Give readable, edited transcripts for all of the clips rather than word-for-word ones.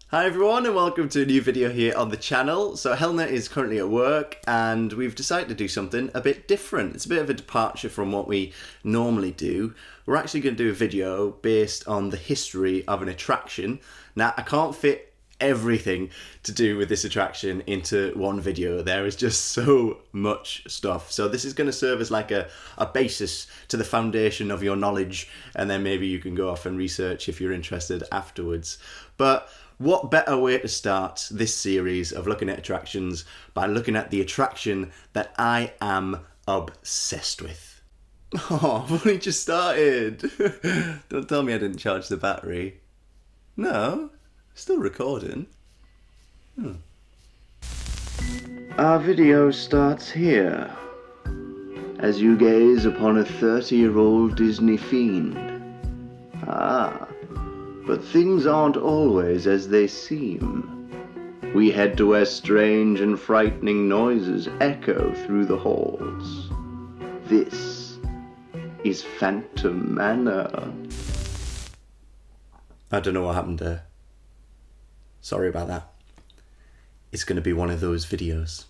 Hi everyone and welcome to a new video here on the channel. So Helena is currently at work and we've decided to do something a bit different. It's a bit of a departure from what we normally do. We're actually going to do a video based on the history of an attraction. Now I can't fit everything to do with this attraction into one video. There is just so much stuff. So this is going to serve as like a basis to the foundation of your knowledge, and then maybe you can go off and research if you're interested afterwards. But what better way to start this series of looking at attractions by looking at the attraction that I am obsessed with. Oh, I've only just started. Don't tell me I didn't charge the battery. No, still recording. Our video starts here, as you gaze upon a 30-year-old Disney fiend. But things aren't always as they seem. We head to where strange and frightening noises echo through the halls. This is Phantom Manor. I don't know what happened there. Sorry about that. It's going to be one of those videos.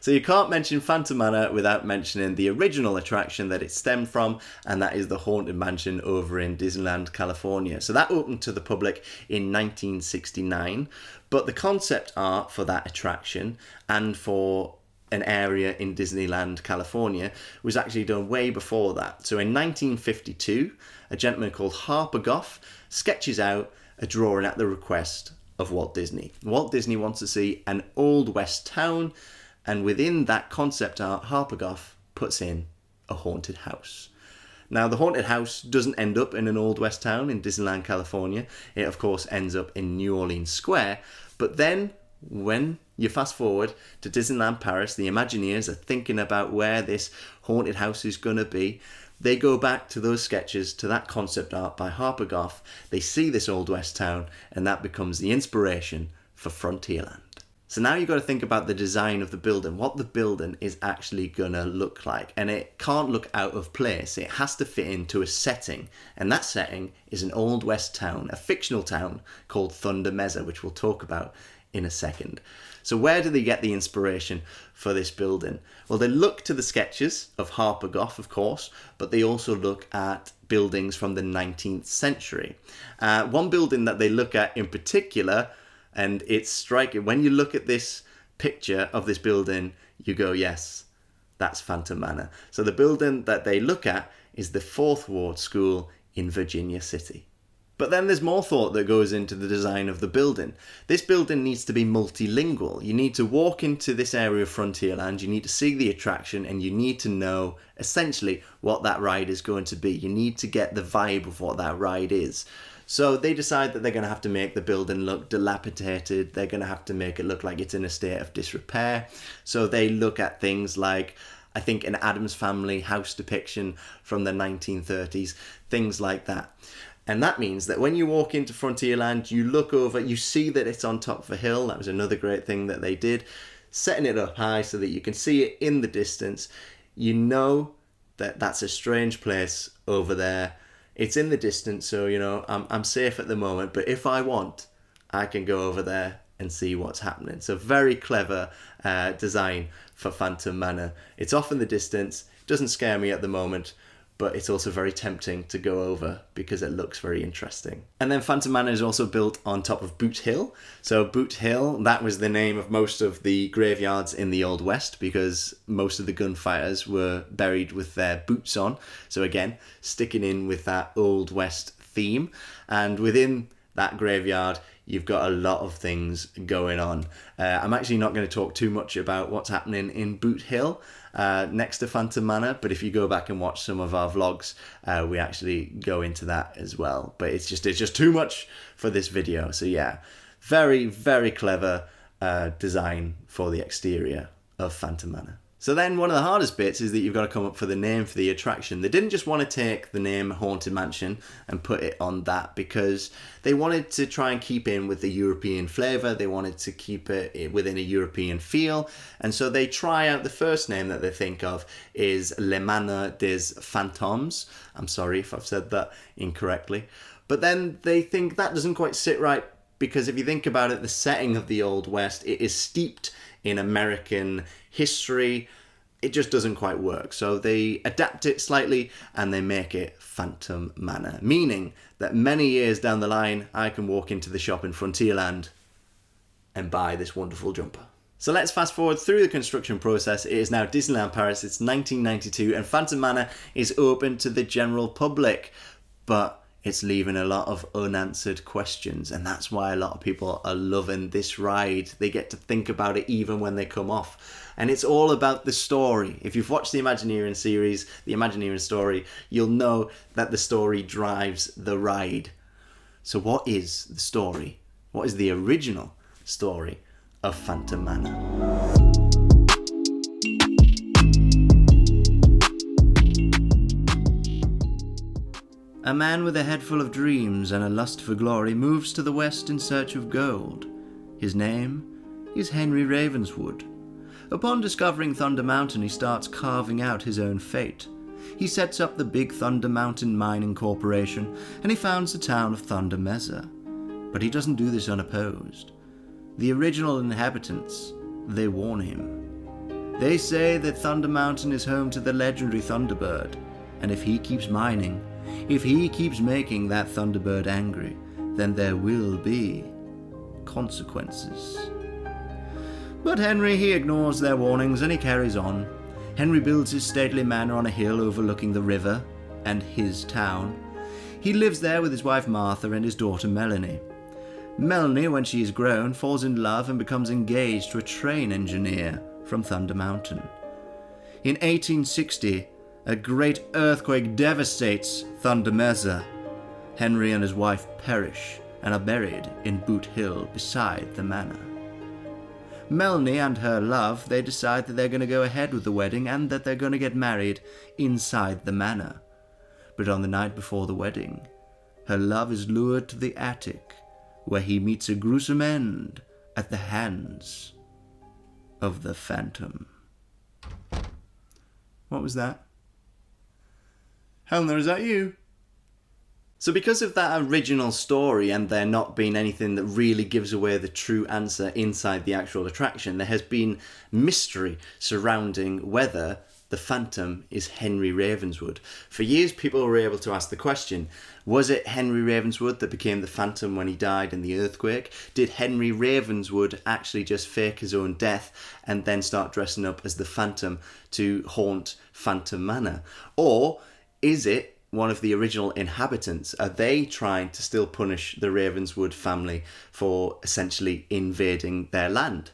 So you can't mention Phantom Manor without mentioning the original attraction that it stemmed from, and that is the Haunted Mansion over in Disneyland, California. So that opened to the public in 1969, but the concept art for that attraction and for an area in Disneyland, California, was actually done way before that. So in 1952, a gentleman called Harper Goff sketches out a drawing at the request of Walt Disney. Walt Disney wants to see an Old West town, and within that concept art, Harper Goff puts in a haunted house. Now, the haunted house doesn't end up in an Old West town in Disneyland, California. It, of course, ends up in New Orleans Square. But then, when you fast forward to Disneyland Paris, the Imagineers are thinking about where this haunted house is going to be. They go back to those sketches, to that concept art by Harper Goff. They see this Old West town, and that becomes the inspiration for Frontierland. So now you've got to think about the design of the building, what the building is actually going to look like. And it can't look out of place. It has to fit into a setting. And that setting is an Old West town, a fictional town called Thunder Mesa, which we'll talk about in a second. So where do they get the inspiration for this building? Well, they look to the sketches of Harper Goff, of course, but they also look at buildings from the 19th century. One building that they look at in particular, and it's striking, when you look at this picture of this building, you go, yes, that's Phantom Manor. So the building that they look at is the 4th Ward School in Virginia City. But then there's more thought that goes into the design of the building. This building needs to be multilingual. You need to walk into this area of Frontierland, you need to see the attraction, and you need to know essentially what that ride is going to be. You need to get the vibe of what that ride is. So they decide that they're going to have to make the building look dilapidated. They're going to have to make it look like it's in a state of disrepair. So they look at things like, I think, an Addams Family house depiction from the 1930s, things like that. And that means that when you walk into Frontierland, you look over, you see that it's on top of a hill. That was another great thing that they did, setting it up high so that you can see it in the distance. You know that that's a strange place over there. It's in the distance, so, you know, I'm safe at the moment. But if I want, I can go over there and see what's happening. So very clever design for Phantom Manor. It's off in the distance, doesn't scare me at the moment, but it's also very tempting to go over because it looks very interesting. And then Phantom Manor is also built on top of Boot Hill. So Boot Hill, that was the name of most of the graveyards in the Old West because most of the gunfighters were buried with their boots on. So again, sticking in with that Old West theme. And within that graveyard, you've got a lot of things going on. I'm actually not going to talk too much about what's happening in Boot Hill next to Phantom Manor, but if you go back and watch some of our vlogs, we actually go into that as well. But it's just too much for this video. So yeah, Very, very clever design for the exterior of Phantom Manor. So then one of the hardest bits is that you've got to come up with a name for the attraction. They didn't just want to take the name Haunted Mansion and put it on that, because they wanted to try and keep in with the European flavour. They wanted to keep it within a European feel. And so they try out, the first name that they think of is Le Manor des Fantômes. I'm sorry if I've said that incorrectly. But then they think that doesn't quite sit right, because if you think about it, the setting of the Old West, it is steeped in American history. It just doesn't quite work. So they adapt it slightly and they make it Phantom Manor, meaning that many years down the line, I can walk into the shop in Frontierland and buy this wonderful jumper. So let's fast forward through the construction process. It is now Disneyland Paris. It's 1992 and Phantom Manor is open to the general public, but it's leaving a lot of unanswered questions, and that's why a lot of people are loving this ride. They get to think about it even when they come off. And it's all about the story. If you've watched the Imagineering series, the Imagineering story, you'll know that the story drives the ride. So what is the story? What is the original story of Phantom Manor? A man with a head full of dreams and a lust for glory moves to the west in search of gold. His name is Henry Ravenswood. Upon discovering Thunder Mountain, he starts carving out his own fate. He sets up the Big Thunder Mountain Mining Corporation, and he founds the town of Thunder Mesa. But he doesn't do this unopposed. The original inhabitants, they warn him. They say that Thunder Mountain is home to the legendary Thunderbird, and if he keeps mining, if he keeps making that Thunderbird angry, then there will be consequences. But Henry, he ignores their warnings and he carries on. Henry builds his stately manor on a hill overlooking the river and his town. He lives there with his wife Martha and his daughter Melanie. Melanie, when she is grown, falls in love and becomes engaged to a train engineer from Thunder Mountain. In 1860, a great earthquake devastates Thunder Mesa. Henry and his wife perish and are buried in Boot Hill beside the manor. Melanie and her love, they decide that they're going to go ahead with the wedding and that they're going to get married inside the manor. But on the night before the wedding, her love is lured to the attic, where he meets a gruesome end at the hands of the Phantom. What was that? Helena, is that you? So because of that original story and there not being anything that really gives away the true answer inside the actual attraction, there has been mystery surrounding whether the Phantom is Henry Ravenswood. For years, people were able to ask the question, was it Henry Ravenswood that became the Phantom when he died in the earthquake? Did Henry Ravenswood actually just fake his own death and then start dressing up as the Phantom to haunt Phantom Manor? Or is it one of the original inhabitants? Are they trying to still punish the Ravenswood family for essentially invading their land?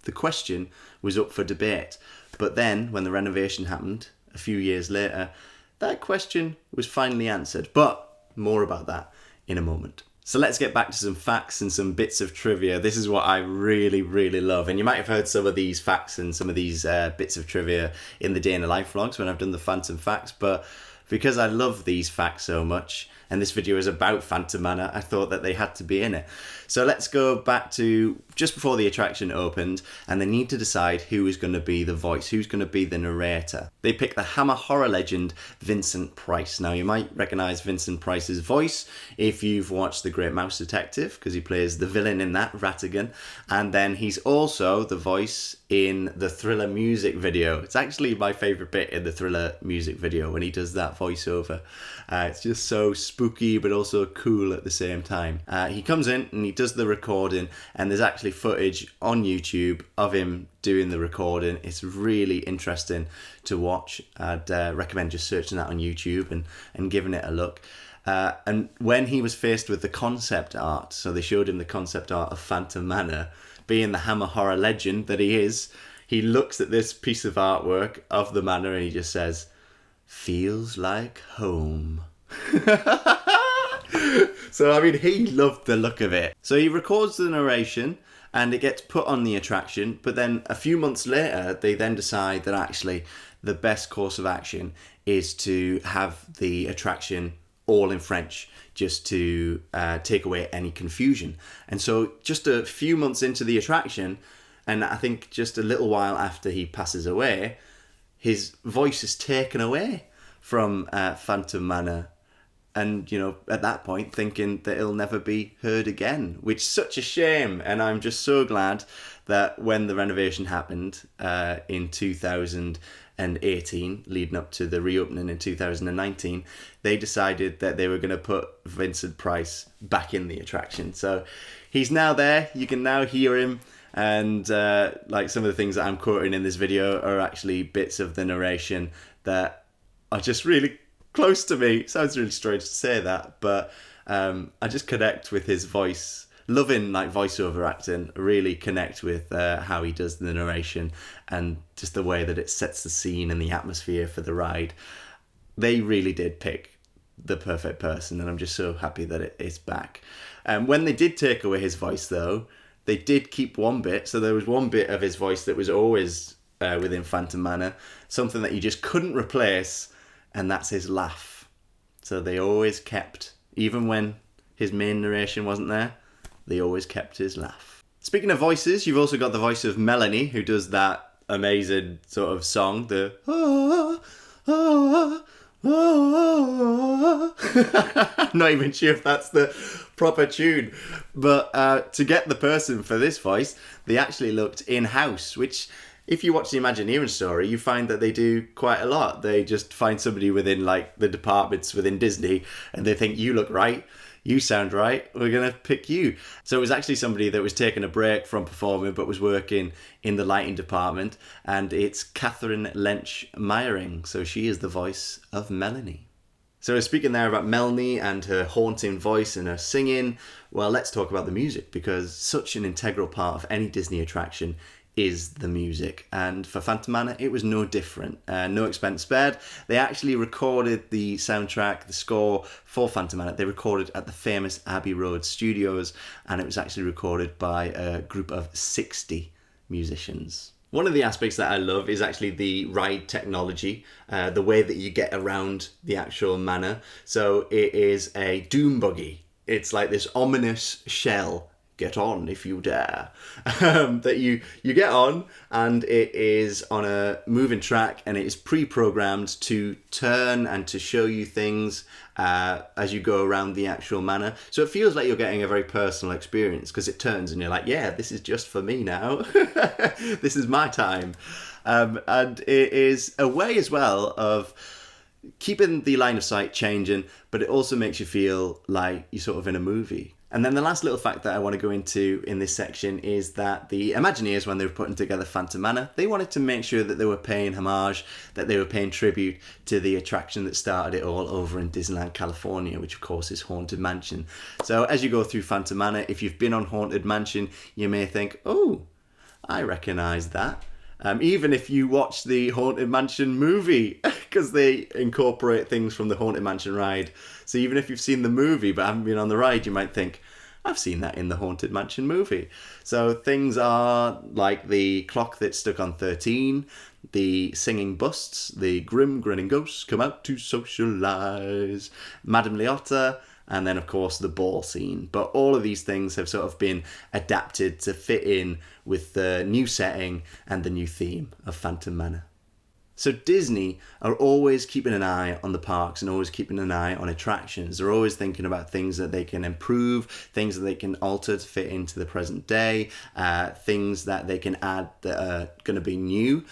The question was up for debate. But then, when the renovation happened, a few years later, that question was finally answered. But more about that in a moment. So let's get back to some facts and some bits of trivia. This is what I really, really love. And you might have heard some of these facts and some of these bits of trivia in the Day in the Life vlogs when I've done the Phantom Facts. But because I love these facts so much, and this video is about Phantom Manor, I thought that they had to be in it. So let's go back to just before the attraction opened, and they need to decide who is going to be the voice, who's going to be the narrator. They pick the Hammer horror legend, Vincent Price. Now, you might recognise Vincent Price's voice if you've watched The Great Mouse Detective, because he plays the villain in that, Rattigan. And then he's also the voice in the Thriller music video. It's actually my favourite bit in the Thriller music video when he does that voiceover. It's just so spooky but also cool at the same time. He comes in and he does the recording, and there's actually footage on YouTube of him doing the recording. It's really interesting to watch. I'd recommend just searching that on YouTube and giving it a look. And when he was faced with the concept art, so they showed him the concept art of Phantom Manor, being the Hammer horror legend that he is, he looks at this piece of artwork of the manor and he just says, "Feels like home." So, I mean, he loved the look of it. So he records the narration and it gets put on the attraction. But then a few months later, they then decide that actually the best course of action is to have the attraction all in French, just to take away any confusion. And so just a few months into the attraction, and I think just a little while after he passes away, his voice is taken away from Phantom Manor. And, you know, at that point, thinking that it'll never be heard again, which is such a shame. And I'm just so glad that when the renovation happened in 2018, leading up to the reopening in 2019, they decided that they were going to put Vincent Price back in the attraction. So he's now there. You can now hear him. And like some of the things that I'm quoting in this video are actually bits of the narration that are just really close to me. It sounds really strange to say that, but I just connect with his voice. Loving like voiceover acting, really connect with how he does the narration and just the way that it sets the scene and the atmosphere for the ride. They really did pick the perfect person, and I'm just so happy that it's back. When they did take away his voice, though, they did keep one bit. So there was one bit of his voice that was always within Phantom Manor, something that you just couldn't replace, and that's his laugh. So they always kept, even when his main narration wasn't there, they always kept his laugh. Speaking of voices, you've also got the voice of Melanie, who does that amazing sort of song, the I'm not even sure if that's the proper tune, but to get the person for this voice, they actually looked in-house, which if you watch the Imagineering story, you find that they do quite a lot. They just find somebody within like the departments within Disney and they think, you look right, you sound right, we're going to pick you. So it was actually somebody that was taking a break from performing but was working in the lighting department, and it's Catherine Lynch-Meyering. So she is the voice of Melanie. So speaking there about Melanie and her haunting voice and her singing, well, let's talk about the music, because such an integral part of any Disney attraction is the music, and for Phantom Manor it was no different. No expense spared. They actually recorded the soundtrack, the score for Phantom Manor. They recorded at the famous Abbey Road Studios, and it was actually recorded by a group of 60 musicians. One of the aspects that I love is actually the ride technology, the way that you get around the actual manor. So it is a doom buggy. It's like this ominous shell, get on if you dare, that you get on, and it is on a moving track, and it is pre-programmed to turn and to show you things as you go around the actual manor. So it feels like you're getting a very personal experience, because it turns and you're like, yeah, this is just for me now. This is my time. And it is a way as well of keeping the line of sight changing, but it also makes you feel like you're sort of in a movie. And then the last little fact that I want to go into in this section is that the Imagineers, when they were putting together Phantom Manor, they wanted to make sure that they were paying homage, that they were paying tribute to the attraction that started it all over in Disneyland, California, which of course is Haunted Mansion. So as you go through Phantom Manor, if you've been on Haunted Mansion, you may think, oh, I recognise that. Even if you watch the Haunted Mansion movie, because they incorporate things from the Haunted Mansion ride. So even if you've seen the movie but haven't been on the ride, you might think, I've seen that in the Haunted Mansion movie. So things are like the clock that's stuck on 13, the singing busts, the grim grinning ghosts come out to socialise, Madame Leotta, and then of course the ball scene. But all of these things have sort of been adapted to fit in with the new setting and the new theme of Phantom Manor. So Disney are always keeping an eye on the parks and always keeping an eye on attractions. They're always thinking about things that they can improve, things that they can alter to fit into the present day, things that they can add that are going to be new.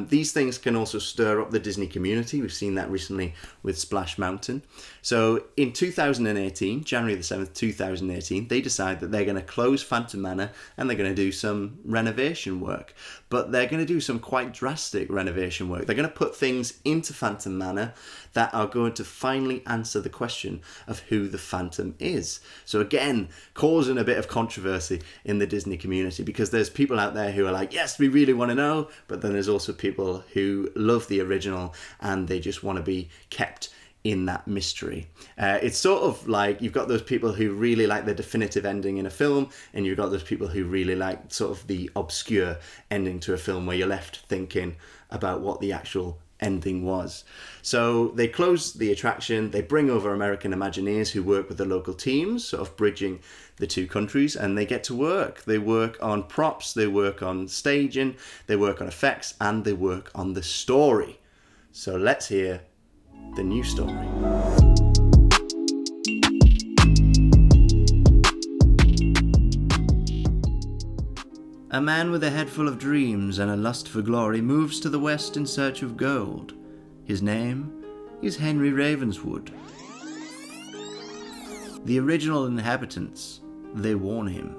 These things can also stir up the Disney community. We've seen that recently with Splash Mountain. So in 2018, January the 7th, 2018, they decide that they're going to close Phantom Manor and they're going to do some renovation work. But they're going to do some quite drastic renovation work. They're going to put things into Phantom Manor that are going to finally answer the question of who the Phantom is. So again, causing a bit of controversy in the Disney community, because there's people out there who are like, yes, we really want to know, but then there's also people who love the original and they just want to be kept in that mystery. It's sort of like you've got those people who really like the definitive ending in a film, and you've got those people who really like sort of the obscure ending to a film where you're left thinking about what the actual ending was. So they close the attraction, they bring over American Imagineers who work with the local teams, sort of bridging the two countries, and they get to work. They work on props, they work on staging, they work on effects, and they work on the story. So let's hear the new story. A man with a head full of dreams and a lust for glory moves to the west in search of gold. His name is Henry Ravenswood. The original inhabitants, they warn him.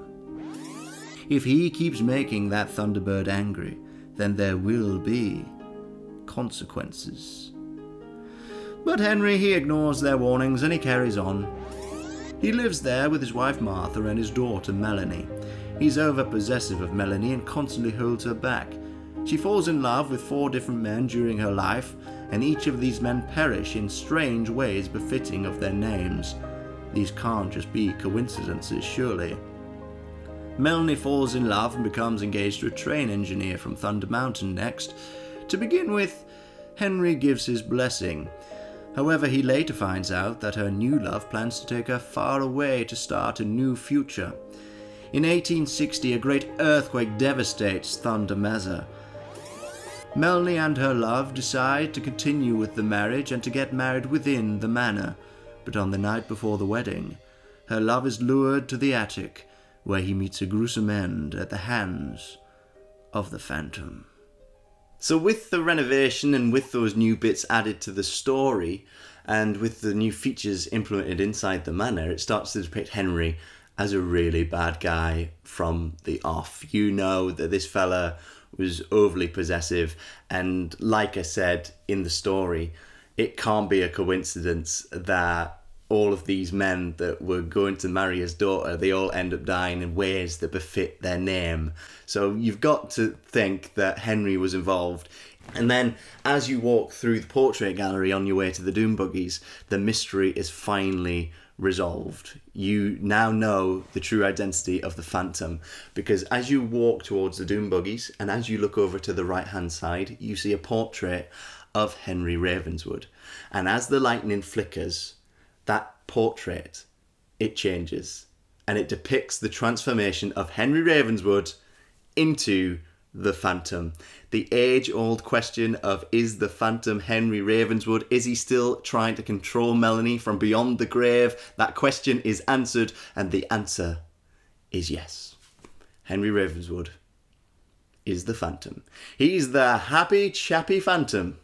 If he keeps making that Thunderbird angry, then there will be consequences. But Henry, he ignores their warnings and he carries on. He lives there with his wife Martha and his daughter Melanie. He's over-possessive of Melanie and constantly holds her back. She falls in love with 4 different men during her life, and each of these men perish in strange ways befitting of their names. These can't just be coincidences, surely. Melanie falls in love and becomes engaged to a train engineer from Thunder Mountain next. To begin with, Henry gives his blessing. However, he later finds out that her new love plans to take her far away to start a new future. In 1860, a great earthquake devastates Thunder Mesa. Melanie and her love decide to continue with the marriage and to get married within the manor. But on the night before the wedding, her love is lured to the attic, where he meets a gruesome end at the hands of the Phantom. So with the renovation and with those new bits added to the story, and with the new features implemented inside the manor, it starts to depict Henry as a really bad guy from the off. You know that this fella was overly possessive, and like I said in the story, it can't be a coincidence that all of these men that were going to marry his daughter, they all end up dying in ways that befit their name. So you've got to think that Henry was involved. And then as you walk through the portrait gallery on your way to the Doom Buggies, the mystery is finally resolved. You now know the true identity of the Phantom, because as you walk towards the Doom Buggies and as you look over to the right hand side, you see a portrait of Henry Ravenswood. And as the lightning flickers, that portrait, it changes, and it depicts the transformation of Henry Ravenswood into the Phantom. The age-old question of, is the Phantom Henry Ravenswood? Is he still trying to control Melanie from beyond the grave? That question is answered, and the answer is yes. Henry Ravenswood is the Phantom. He's the happy, chappy Phantom,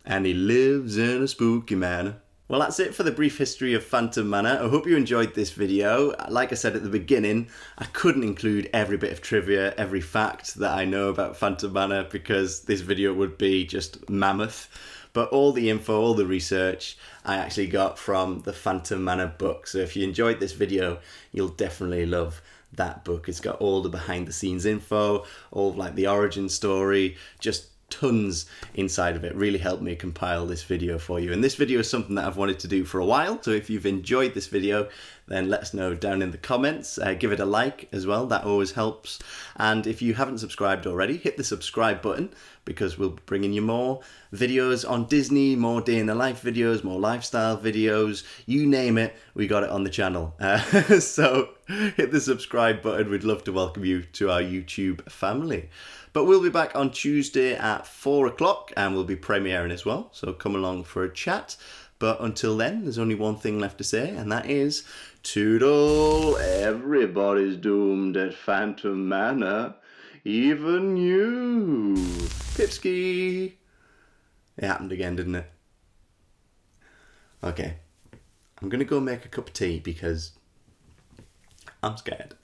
and he lives in a spooky manor. Well, that's it for the brief history of Phantom Manor. I hope you enjoyed this video. Like I said at the beginning, I couldn't include every bit of trivia, every fact that I know about Phantom Manor, because this video would be just mammoth. But all the info, all the research, I actually got from the Phantom Manor book. So if you enjoyed this video, you'll definitely love that book. It's got all the behind the scenes info, all of like the origin story, just tons inside of it. Really helped me compile this video for you, and this video is something that I've wanted to do for a while. So if you've enjoyed this video, then let us know down in the comments. Give it a like as well, that always helps. And if you haven't subscribed already, hit the subscribe button, because we'll be bringing you more videos on Disney, more day in the life videos, more lifestyle videos, you name it, we got it on the channel. So hit the subscribe button. We'd love to welcome you to our YouTube family. But we'll be back on Tuesday at 4 o'clock, and we'll be premiering as well, so come along for a chat. But until then, there's only one thing left to say, and that is toodle. Everybody's doomed at Phantom Manor, even you. Pipski. It happened again, didn't it? Okay, I'm gonna go make a cup of tea because I'm scared.